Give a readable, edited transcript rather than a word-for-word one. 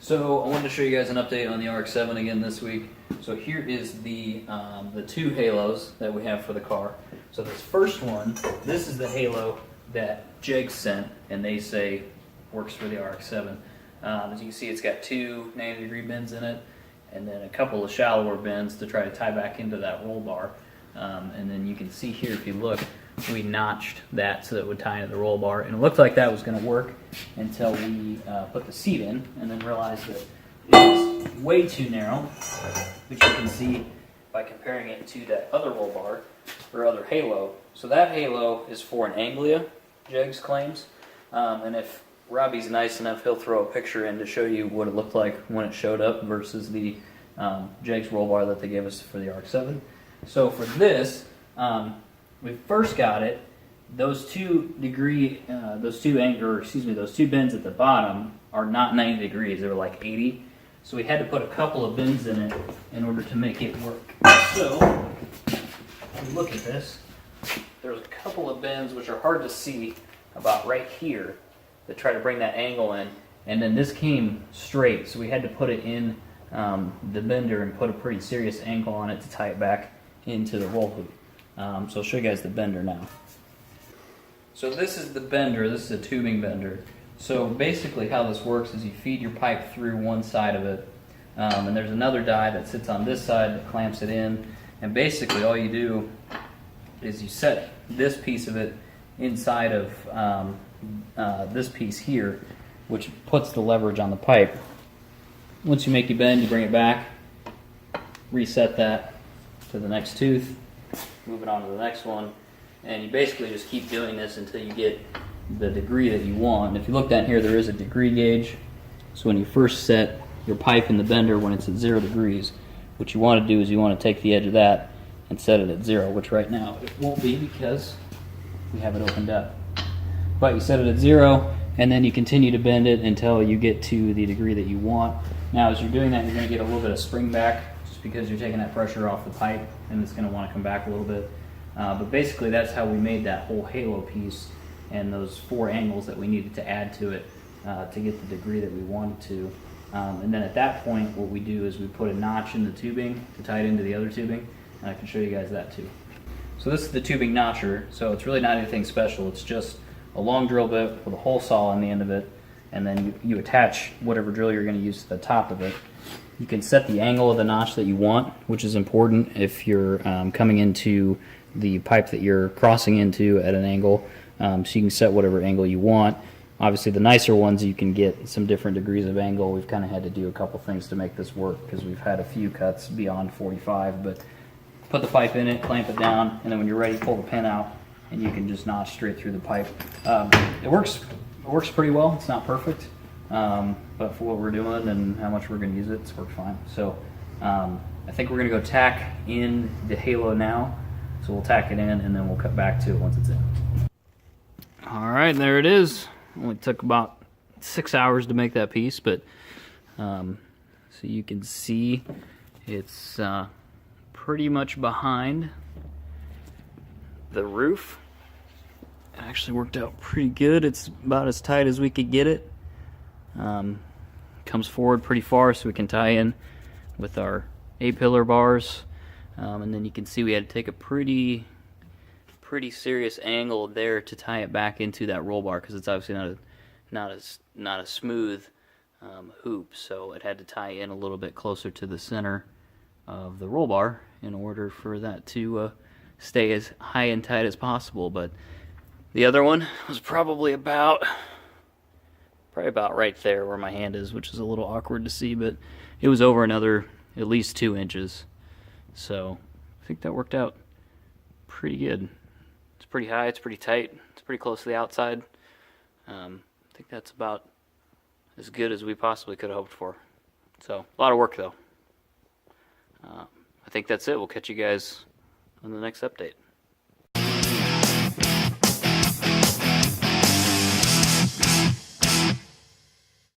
So I wanted to show you guys an update on the RX7 again this week. So here is the two halos that we have for the car. So this first one, this is the halo that JEG sent, and they say works for the RX7. As you can see, it's got two 90-degree bends in it, and then a couple of shallower bends to try to tie back into that roll bar. And then you can see here, if you look, we notched that so that it would tie into the roll bar, and it looked like that was going to work until we put the seat in, and then realized that it was way too narrow, which you can see by comparing it to that other roll bar, or other halo. So that halo is for an Anglia, JEG's claims, and if Robbie's nice enough, he'll throw a picture in to show you what it looked like when it showed up versus the JEG's roll ber that they gave us for the RX7. So for this, we first got it. Those two bends at the bottom are not 90 degrees. They were like 80. So we had to put a couple of bends in it in order to make it work. So if you look at this, there's a couple of bends which are hard to see about right here that try to bring that angle in. And then this came straight, so we had to put it in the bender and put a pretty serious angle on it to tie it back into the roll hoop. So I'll show you guys the bender now. So this is the bender. This is a tubing bender. So basically how this works is you feed your pipe through one side of it, and there's another die that sits on this side that clamps it in, and basically all you do is you set this piece of it inside of this piece here, which puts the leverage on the pipe. Once you make your bend, you bring it back, reset that to the next tooth, move it on to the next one, and you basically just keep doing this until you get the degree that you want. And if you look down here, there is a degree gauge. So when you first set your pipe in the bender when it's at 0 degrees, what you want to do is you want to take the edge of that and set it at 0, which right now it won't be because we have it opened up. But you set it at 0, and then you continue to bend it until you get to the degree that you want. Now as you're doing that, you're going to get a little bit of spring back, just because you're taking that pressure off the pipe, and it's going to want to come back a little bit. But basically that's how we made that whole halo piece and those 4 angles that we needed to add to it to get the degree that we wanted to. And then at that point, what we do is we put a notch in the tubing to tie it into the other tubing, and I can show you guys that too. So this is the tubing notcher, so it's really not anything special. It's just a long drill bit with a hole saw on the end of it, and then you attach whatever drill you're going to use to the top of it. You can set the angle of the notch that you want, which is important if you're coming into the pipe that you're crossing into at an angle. So you can set whatever angle you want. Obviously the nicer ones you can get some different degrees of angle. We've kind of had to do a couple things to make this work because we've had a few cuts beyond 45, but put the pipe in it, clamp it down, and then when you're ready, pull the pin out and you can just notch straight through the pipe. It works pretty well. It's not perfect, but for what we're doing and how much we're going to use it, it's worked fine. So I think we're going to go tack in the halo now. So we'll tack it in and then we'll cut back to it once it's in. Alright, there it is. Only took about 6 hours to make that piece, but so you can see it's pretty much behind the roof. It actually worked out pretty good. It's about as tight as we could get it. Comes forward pretty far so we can tie in with our A-pillar bars. And then you can see we had to take a pretty serious angle there to tie it back into that roll bar because it's obviously not a smooth hoop, so it had to tie in a little bit closer to the center of the roll bar in order for that to stay as high and tight as possible. But the other one was probably about right there where my hand is, which is a little awkward to see, but it was over another at least 2 inches. So I think that worked out pretty good. It's pretty high, it's pretty tight, it's pretty close to the outside. I think that's about as good as we possibly could have hoped for. So a lot of work though. I think that's it. We'll catch you guys on the next update.